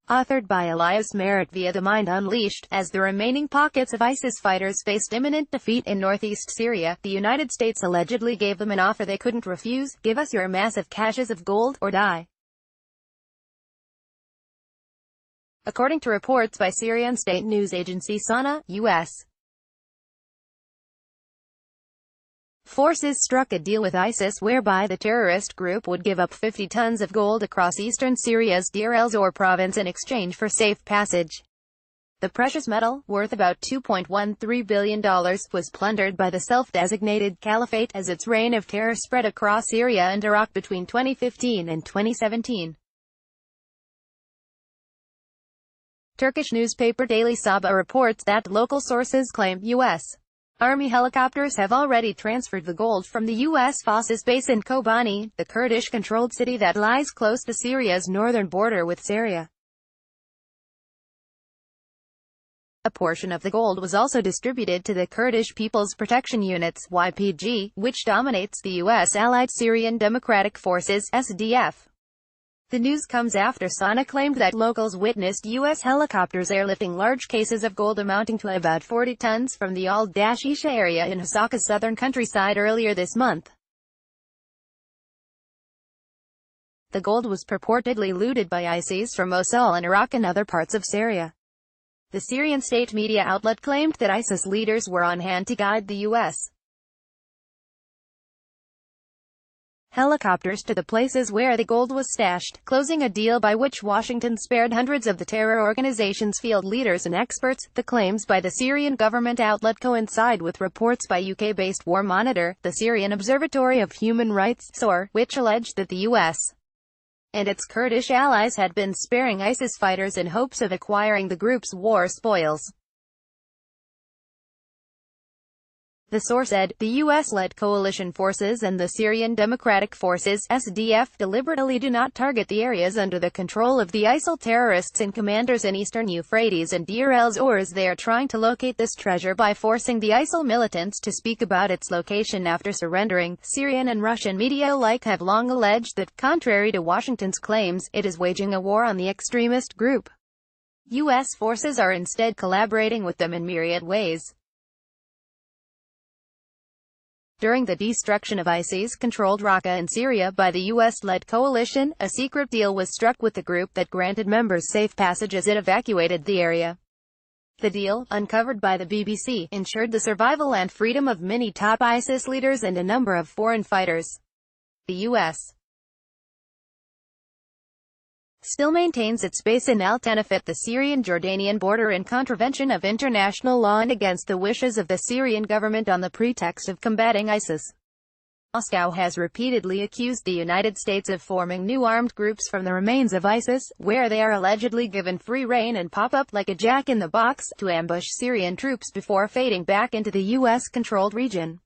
Authored by Elias Marat via The Mind Unleashed. As the remaining pockets of ISIS fighters faced imminent defeat in northeast Syria, the United States allegedly gave them an offer they couldn't refuse: give us your massive caches of gold, or die. According to reports by Syrian state news agency SANA, U.S. forces struck a deal with ISIS whereby the terrorist group would give up 50 tons of gold across eastern Syria's Deir el-Zour province in exchange for safe passage. The precious metal, worth about $2.13 billion, was plundered by the self-designated caliphate as its reign of terror spread across Syria and Iraq between 2015 and 2017. Turkish newspaper Daily Sabah reports that local sources claim U.S. Army helicopters have already transferred the gold from the U.S. Forces base in Kobani, the Kurdish-controlled city that lies close to Syria's northern border with Syria. A portion of the gold was also distributed to the Kurdish People's Protection Units (YPG), which dominates the U.S. allied Syrian Democratic Forces (SDF). The news comes after SANA claimed that locals witnessed U.S. helicopters airlifting large cases of gold amounting to about 40 tons from the Al-Dashisha area in Hasaka's southern countryside earlier this month. The gold was purportedly looted by ISIS from Mosul in Iraq and other parts of Syria. The Syrian state media outlet claimed that ISIS leaders were on hand to guide the U.S. helicopters to the places where the gold was stashed, closing a deal by which Washington spared hundreds of the terror organization's field leaders and experts. The claims by the Syrian government outlet coincide with reports by UK-based War Monitor, the Syrian Observatory of Human Rights (el-Zour), which alleged that the U.S. and its Kurdish allies had been sparing ISIS fighters in hopes of acquiring the group's war spoils. The source said, the U.S.-led coalition forces and the Syrian Democratic Forces (SDF) deliberately do not target the areas under the control of the ISIL terrorists and commanders in eastern Euphrates and Deir el-Zour, as they are trying to locate this treasure by forcing the ISIL militants to speak about its location after surrendering. Syrian and Russian media alike have long alleged that, contrary to Washington's claims, it is waging a war on the extremist group. U.S. forces are instead collaborating with them in myriad ways. During the destruction of ISIS-controlled Raqqa in Syria by the U.S.-led coalition, a secret deal was struck with the group that granted members safe passage as it evacuated the area. The deal, uncovered by the BBC, ensured the survival and freedom of many top ISIS leaders and a number of foreign fighters. The U.S. still maintains its base in Al-Tanaf at the Syrian-Jordanian border in contravention of international law and against the wishes of the Syrian government on the pretext of combating ISIS. Moscow has repeatedly accused the United States of forming new armed groups from the remains of ISIS, where they are allegedly given free rein and pop up like a jack in the box to ambush Syrian troops before fading back into the U.S.-controlled region.